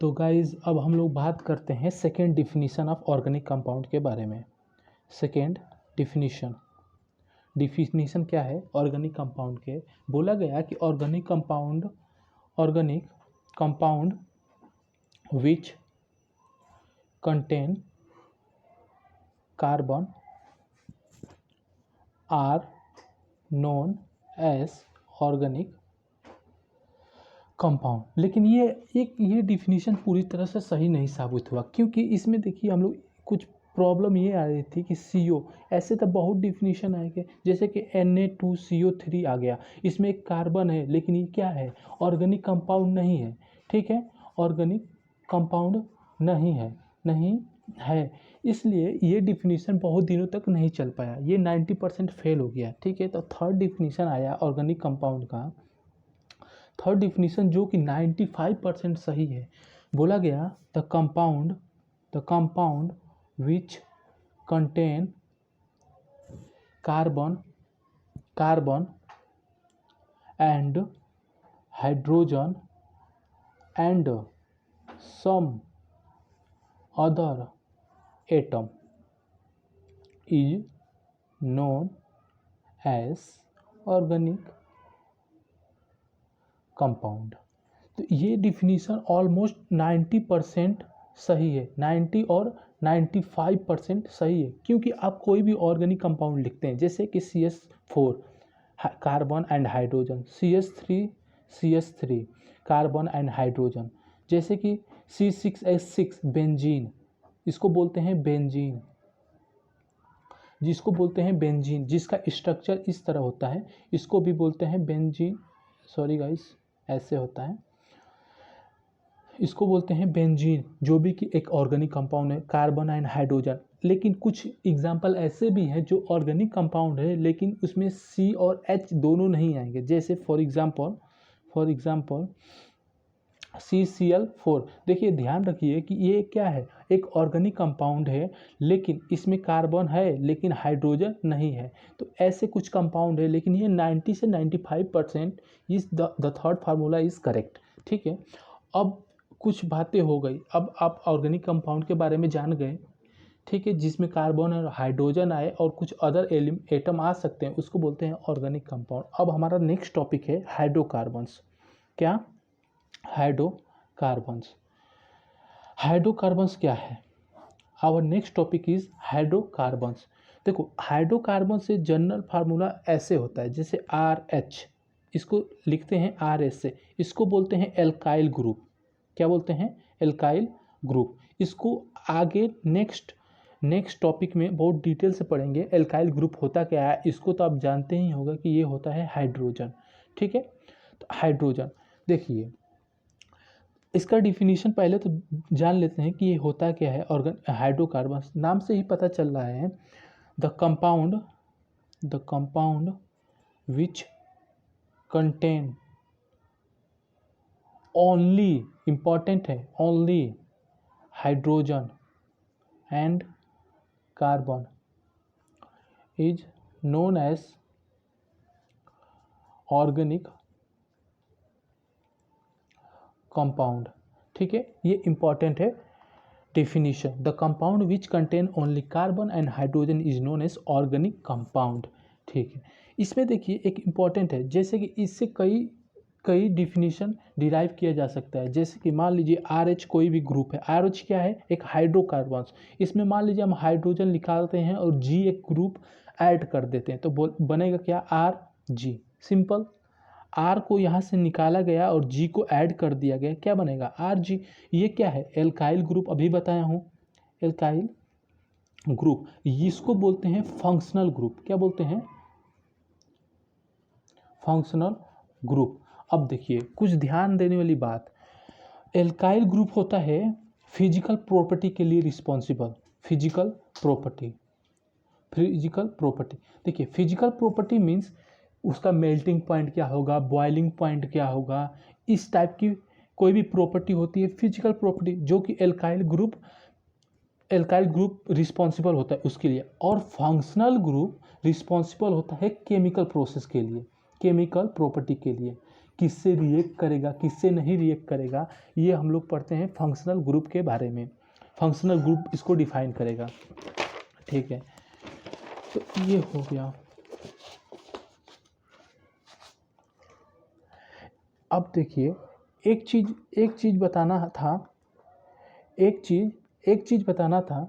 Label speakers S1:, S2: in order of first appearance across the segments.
S1: तो गाइज अब हम लोग बात करते हैं second definition of organic compound के बारे में। सेकेंड डिफिनीशन क्या है ऑर्गेनिक कंपाउंड के? बोला गया कि organic compound which contain carbon are known as organic compound. लेकिन ये डिफिनीशन पूरी तरह से सही नहीं साबित हुआ, क्योंकि इसमें देखिए हम लोग कुछ प्रॉब्लम ये आ रही थी कि CO ऐसे तो बहुत डिफिनीशन आएंगे, जैसे कि Na2CO3 आ गया, इसमें एक कार्बन है लेकिन ये क्या है? ऑर्गेनिक कंपाउंड नहीं है। ठीक है, ऑर्गेनिक कंपाउंड नहीं है, इसलिए ये डिफिनीशन बहुत दिनों तक नहीं चल पाया, ये 90% फेल हो गया। ठीक है, तो थर्ड डिफिनीशन आया ऑर्गेनिक कंपाउंड का। थर्ड डिफिनीशन जो कि 95% सही है। बोला गया the compound which contain carbon and hydrogen and some other atom is known as organic compound. तो ये डिफिनीशन ऑलमोस्ट 90% सही है, 90 और 95% सही है, क्योंकि आप कोई भी ऑर्गेनिक कंपाउंड लिखते हैं जैसे कि CH4 carbon and hydrogen, CH3 carbon and hydrogen, जैसे कि C6H6 बेंजीन, इसको बोलते हैं बेंजीन, जिसका स्ट्रक्चर इस तरह होता है, इसको भी बोलते हैं बेंजीन। सॉरी गाइस, ऐसे होता है, इसको बोलते हैं बेंजीन, जो भी कि एक ऑर्गेनिक कंपाउंड है, कार्बन एंड हाइड्रोजन। लेकिन कुछ एग्जांपल ऐसे भी हैं जो ऑर्गेनिक कंपाउंड है लेकिन उसमें C और H दोनों नहीं आएंगे, जैसे फॉर एग्जांपल CCl4। देखिए ध्यान रखिए कि ये क्या है, एक ऑर्गेनिक कंपाउंड है लेकिन इसमें कार्बन है लेकिन हाइड्रोजन नहीं है। तो ऐसे कुछ कंपाउंड है, लेकिन ये 90 से 95% is the third formula is correct. ठीक है, अब कुछ बातें हो गई, अब आप ऑर्गेनिक कंपाउंड के बारे में जान गए। ठीक है, जिसमें कार्बन और हाइड्रोजन आए और कुछ अदर एटम आ सकते हैं, उसको बोलते हैं ऑर्गेनिक कंपाउंड। अब हमारा नेक्स्ट टॉपिक है हाइड्रोकार्बन्स। क्या? हाइड्रोकार्बन्स क्या है? Our next topic is hydrocarbons. देखो हाइड्रोकार्बन से जनरल फार्मूला ऐसे होता है, जैसे RH, इसको लिखते हैं RS से, इसको बोलते हैं एल्काइल ग्रुप। क्या बोलते हैं? Alkyl group. इसको आगे नेक्स्ट टॉपिक में बहुत डिटेल से पढ़ेंगे। एल्काइल ग्रुप होता क्या है, इसको तो आप जानते ही होगा कि ये होता है हाइड्रोजन। ठीक है, तो हाइड्रोजन देखिए, इसका डिफिनीशन पहले तो जान लेते हैं कि ये होता क्या है। हाइड्रोकार्बन नाम से ही पता चल रहा है, the compound which contain only, important है, only hydrogen and carbon is known as organic compound. ठीक है, ये इंपॉर्टेंट है definition. The compound which contain only carbon and hydrogen is known as organic compound. ठीक है, इसमें देखिए एक इंपॉर्टेंट है, जैसे कि इससे कई डिफिनीशन डिराइव किया जा सकता है। जैसे कि मान लीजिए RH कोई भी ग्रुप है, RH क्या है? एक हाइड्रोकार्बन। इसमें मान लीजिए हम हाइड्रोजन निकालते हैं और G एक ग्रुप ऐड कर देते हैं, तो बनेगा क्या? RG। सिंपल, R को यहाँ से निकाला गया और G को ऐड कर दिया गया, क्या बनेगा? RG। ये क्या है? एल्काइल ग्रुप, अभी बताया हूँ, एल्काइल ग्रुप। इसको बोलते हैं फंक्शनल ग्रुप। क्या बोलते हैं? Functional group. अब देखिए कुछ ध्यान देने वाली बात, एल्काइल ग्रुप होता है फिजिकल प्रॉपर्टी के लिए रिस्पॉन्सिबल। फिजिकल प्रॉपर्टी, देखिए फिजिकल प्रॉपर्टी मीन्स उसका मेल्टिंग पॉइंट क्या होगा, बॉइलिंग पॉइंट क्या होगा, इस टाइप की कोई भी प्रॉपर्टी होती है फिजिकल प्रॉपर्टी, जो कि एल्काइल ग्रुप रिस्पॉन्सिबल होता है उसके लिए। और फंक्शनल ग्रुप रिस्पॉन्सिबल होता है केमिकल प्रोसेस के लिए, केमिकल प्रॉपर्टी के लिए। किससे रिएक्ट करेगा, किससे नहीं रिएक्ट करेगा, ये हम लोग पढ़ते हैं फंक्शनल ग्रुप के बारे में। फंक्शनल ग्रुप इसको डिफाइन करेगा, ठीक है। तो ये हो गया। अब देखिए एक चीज़ बताना था, एक चीज़ बताना था।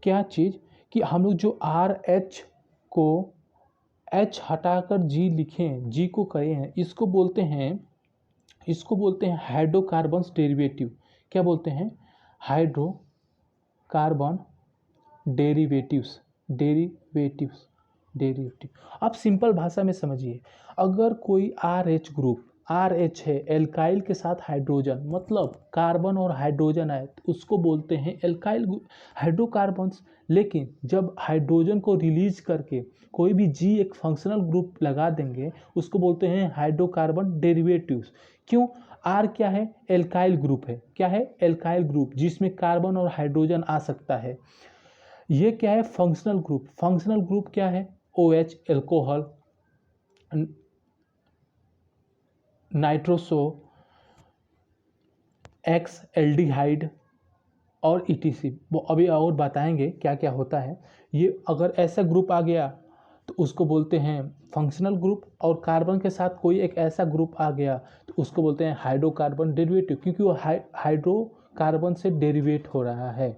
S1: क्या चीज़? कि हम लोग जो RH को H हटाकर G लिखें, G को कहे हैं, इसको बोलते हैं हाइड्रोकार्बन्स डेरिवेटिव। क्या बोलते हैं? Hydrocarbon derivatives. अब सिंपल भाषा में समझिए, अगर कोई RH ग्रुप, RH है, एल्काइल के साथ हाइड्रोजन, मतलब कार्बन और हाइड्रोजन आए, तो उसको बोलते हैं एल्काइल हाइड्रोकार्बन्स। लेकिन जब हाइड्रोजन को रिलीज करके कोई भी G एक फंक्शनल ग्रुप लगा देंगे, उसको बोलते हैं हाइड्रोकार्बन डेरिवेटिव्स। क्यों? R क्या है? एल्काइल ग्रुप है। क्या है? एल्काइल ग्रुप, जिसमें कार्बन और हाइड्रोजन आ सकता है। ये क्या है? Functional group. फंक्शनल ग्रुप क्या है? OH alcohol, nitroso, X aldehyde और ETC। वो अभी और बताएंगे क्या क्या होता है। ये अगर ऐसा ग्रुप आ गया तो उसको बोलते हैं फंक्शनल ग्रुप, और कार्बन के साथ कोई एक ऐसा ग्रुप आ गया तो उसको बोलते हैं हाइड्रोकार्बन डेरिवेटिव, क्योंकि वो हाइड्रोकार्बन से डेरिवेट हो रहा है।